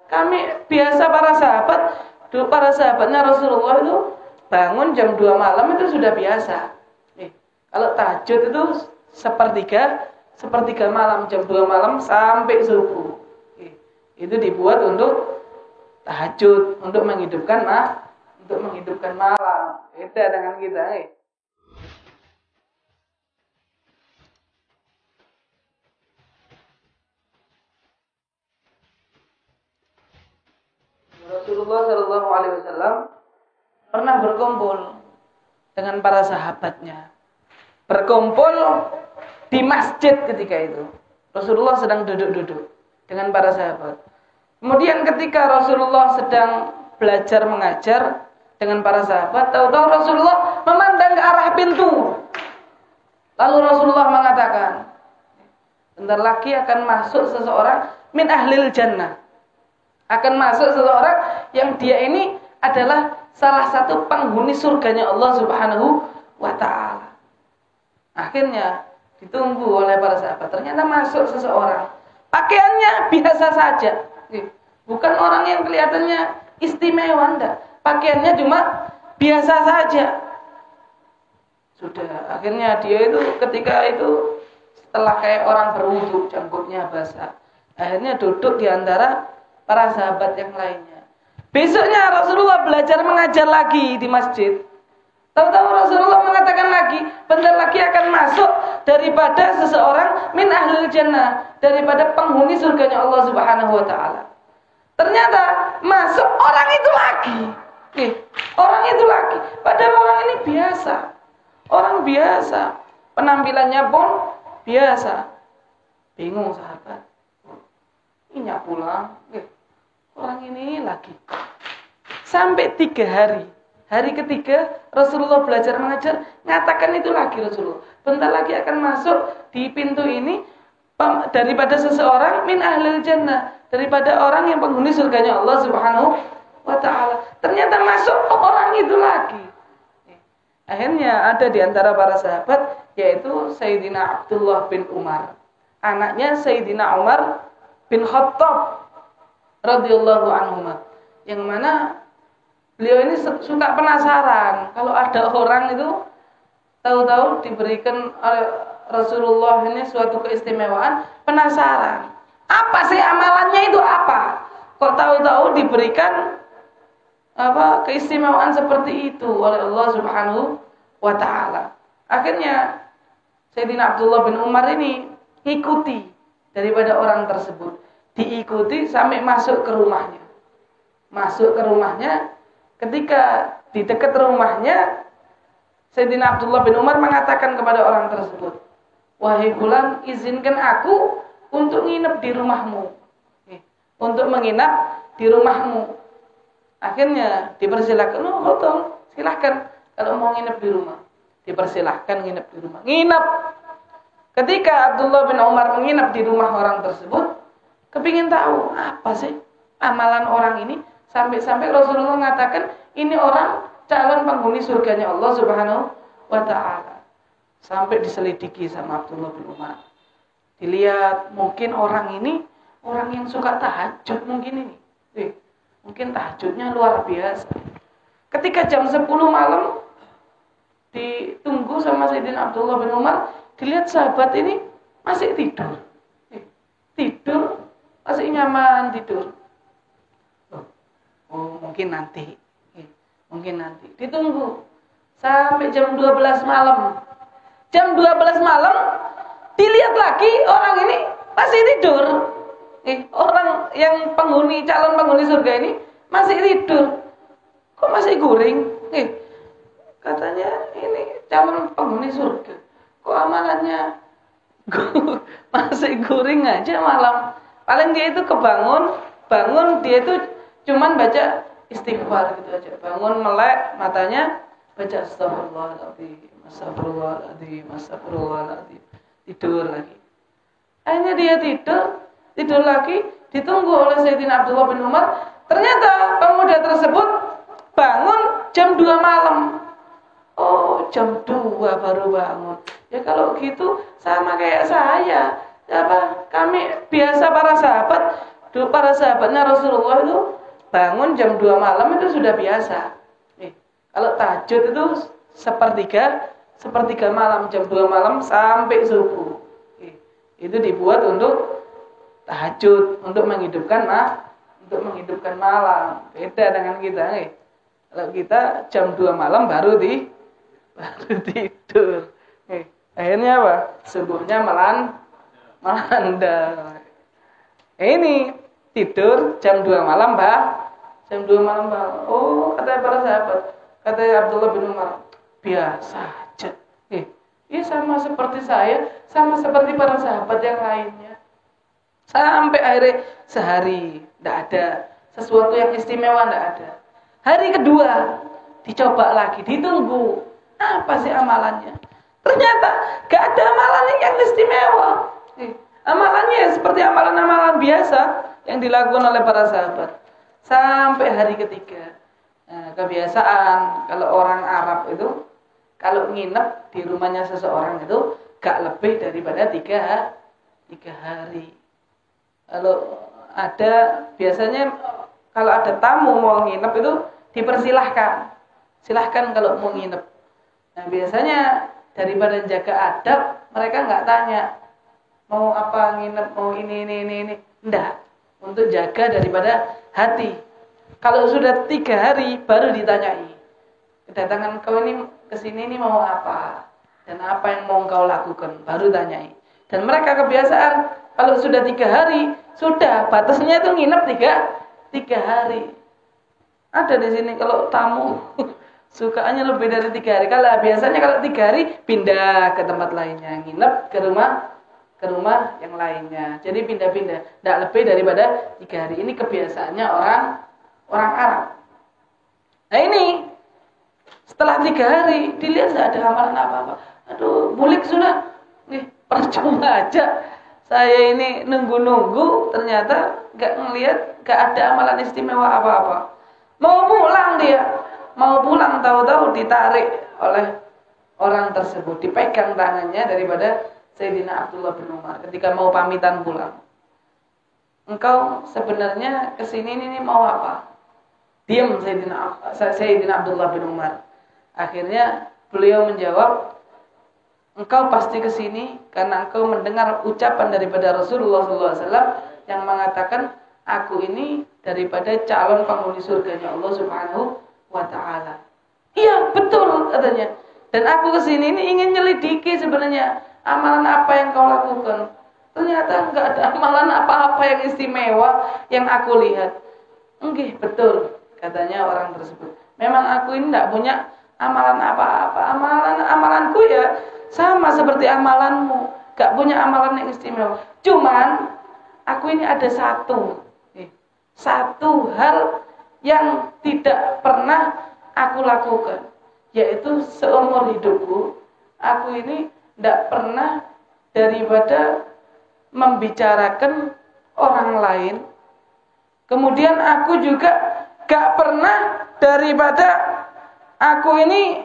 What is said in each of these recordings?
kami biasa para sahabatnya Rasulullah itu bangun jam 2 malam itu sudah biasa. Kalau tahajud itu sepertiga malam, jam 2 malam sampai subuh. Itu dibuat untuk tahajud, untuk menghidupkan malam. Beda dengan kita. Rasulullah Shallallahu Alaihi Wasallam pernah berkumpul dengan para sahabatnya. Berkumpul di masjid ketika itu. Rasulullah sedang duduk-duduk dengan para sahabat. Kemudian ketika Rasulullah sedang belajar mengajar dengan para sahabat, tahu-tahu Rasulullah memandang ke arah pintu. Lalu Rasulullah mengatakan, bentar lagi akan masuk seseorang min ahlil jannah. Akan masuk seseorang yang dia ini adalah salah satu penghuni surganya Allah Subhanahu wa ta'ala. Akhirnya ditunggu oleh para sahabat. Ternyata masuk seseorang. Pakaiannya biasa saja. Bukan orang yang kelihatannya istimewa, enggak. Pakaiannya cuma biasa saja. Sudah, akhirnya dia itu ketika itu setelah kayak orang berwudu, janggutnya basah. Akhirnya duduk di antara para sahabat yang lainnya. Besoknya Rasulullah belajar mengajar lagi di masjid. Tahu-tahu Rasulullah mengatakan lagi, bentar lagi akan masuk daripada seseorang min ahlil jannah, daripada penghuni surganya Allah Subhanahu wa ta'ala. Ternyata masuk orang itu lagi. Orang itu lagi. Padahal orang ini biasa. Orang biasa. Penampilannya pun biasa. Bingung sahabat. Ini pulang. Orang ini lagi. Sampai 3 hari. Hari ketiga Rasulullah belajar mengajar, ngatakan itu lagi Rasulullah. Bentar lagi akan masuk di pintu ini daripada seseorang min ahlil jannah, daripada orang yang penghuni surganya Allah Subhanahu wa ta'ala. Ternyata masuk orang itu lagi. Akhirnya ada di antara para sahabat, yaitu Sayyidina Abdullah bin Umar, anaknya Sayyidina Umar bin Khattab radhiyallahu anhu, yang mana beliau ini suka penasaran kalau ada orang itu tahu-tahu diberikan oleh Rasulullah ini suatu keistimewaan, penasaran. Apa sih amalannya itu apa? Kok tahu-tahu diberikan keistimewaan seperti itu oleh Allah Subhanahu wa ta'ala. Akhirnya Sayyidina Abdullah bin Umar ini ikuti daripada orang tersebut. Diikuti sampai masuk ke rumahnya. Masuk ke rumahnya. Ketika di dekat rumahnya, Sayyidina Abdullah bin Umar mengatakan kepada orang tersebut, wahai fulan, izinkan aku untuk nginep di rumahmu. Untuk menginap di rumahmu. Akhirnya dipersilahkan, betul, silahkan kalau mau nginep di rumah. Dipersilahkan nginep di rumah. Nginep. Ketika Abdullah bin Umar menginap di rumah orang tersebut, kepingin tahu apa sih amalan orang ini. Sampai-sampai Rasulullah mengatakan ini orang calon penghuni surganya Allah Subhanahu wa ta'ala. Sampai diselidiki sama Abdullah bin Umar. Dilihat mungkin orang ini orang yang suka tahajud mungkin ini. Mungkin tahajudnya luar biasa. Ketika jam 10 malam ditunggu sama Sayyidina Abdullah bin Umar, dilihat sahabat ini masih tidur. Tidur, masih nyaman tidur. Oh, mungkin nanti. Ditunggu sampai jam 12 malam. Jam 12 malam dilihat lagi orang ini masih tidur. Orang yang calon penghuni surga ini masih tidur. Kok masih guring? Katanya ini calon penghuni surga. Kok amalannya masih guring aja malam. Paling dia itu bangun dia itu cuman baca istighfar gitu aja. Bangun melek matanya, baca astagfirullahaladzim, astagfirullahaladzim. Tidur lagi. Akhirnya dia tidur lagi, ditunggu oleh Sayyidina Abdullah bin Umar. Ternyata pemuda tersebut bangun jam 2 malam. Oh, jam 2 baru bangun. Ya kalau gitu sama kayak saya. Kami biasa para sahabat Dulu para sahabatnya Rasulullah itu bangun jam 2 malam itu sudah biasa. Kalau tahajud itu sepertiga malam, jam 2 malam sampai subuh. Itu dibuat untuk tahajud, untuk menghidupkan malam. Beda dengan kita. Kalau kita jam 2 malam baru tidur. Akhirnya apa? Subuhnya melanda. Ini tidur jam 2 malam, Mbak. Jam 2 malam, Mbak. Oh, kata para sahabat. Kata Abdullah bin Umar, biasa aja. Ini sama seperti saya, sama seperti para sahabat yang lainnya. Sampai akhirnya sehari, tidak ada. Sesuatu yang istimewa, tidak ada. Hari kedua, dicoba lagi, ditunggu. Apa sih amalannya? Ternyata gak ada amalan yang istimewa. Amalannya seperti amalan-amalan biasa yang dilakukan oleh para sahabat. Sampai hari ketiga. Nah, kebiasaan kalau orang Arab itu kalau nginep di rumahnya seseorang itu gak lebih daripada tiga hari. Kalau ada biasanya kalau ada tamu mau nginep itu dipersilahkan. Silahkan kalau mau nginep. Nah, biasanya daripada jaga adab mereka nggak tanya mau apa nginep, mau ini. Enggak. Untuk jaga daripada hati. Kalau sudah 3 hari baru ditanyai. Kedatangan kau ini kesini ini mau apa? Dan apa yang mau kau lakukan? Baru tanyai. Dan mereka kebiasaan kalau sudah 3 hari, sudah batasnya itu nginep 3 hari. Ada di sini kalau tamu sukanya lebih dari 3 hari. Kalau biasanya kalau 3 hari pindah ke tempat lainnya, nginep ke rumah yang lainnya. Jadi pindah-pindah, tidak lebih daripada 3 hari. Ini kebiasaannya orang Arab. Nah ini setelah 3 hari dilihat tidak ada amalan apa-apa. Aduh, bulik sudah. Percuma aja. Saya ini nunggu-nunggu, ternyata nggak ngelihat, nggak ada amalan istimewa apa-apa. Mau pulang dia, tahu-tahu ditarik oleh orang tersebut, dipegang tangannya daripada Sayyidina Abdullah bin Umar ketika mau pamitan pulang. Engkau sebenarnya kesini ini mau apa? Diam Sayyidina Abdullah bin Umar. Akhirnya beliau menjawab, engkau pasti kesini karena engkau mendengar ucapan daripada Rasulullah SAW yang mengatakan, aku ini daripada calon penghuni surganya Allah Subhanahu wa Ta'ala. Iya, betul katanya. Dan aku kesini ini ingin nyelidiki sebenarnya amalan apa yang kau lakukan. Ternyata enggak ada amalan apa-apa yang istimewa yang aku lihat. Enggih, betul katanya orang tersebut. Memang aku ini enggak punya amalan apa-apa. Amalanku ya sama seperti amalanmu. Enggak punya amalan yang istimewa. Cuman aku ini ada satu hal yang tidak pernah aku lakukan, yaitu seumur hidupku aku ini tidak pernah daripada membicarakan orang lain. Kemudian aku juga gak pernah daripada aku ini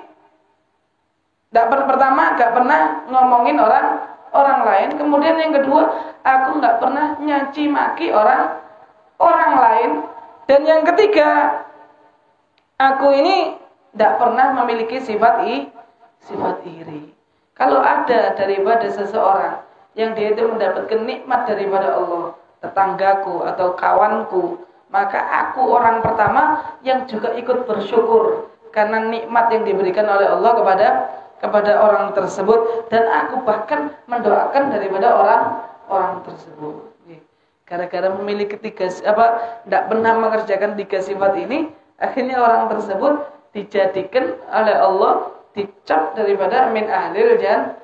pertama gak pernah ngomongin orang lain. Kemudian yang kedua, aku gak pernah nyaci maki orang lain. Dan yang ketiga, aku ini gak pernah memiliki sifat iri. Kalau ada daripada seseorang yang dia itu mendapatkan nikmat daripada Allah, tetanggaku atau kawanku, maka aku orang pertama yang juga ikut bersyukur karena nikmat yang diberikan oleh Allah kepada orang tersebut, dan aku bahkan mendoakan daripada orang tersebut. Gara-gara memiliki tidak pernah mengerjakan 3 sifat ini, akhirnya orang tersebut dijadikan oleh Allah dicap daripada min ahlil jannah.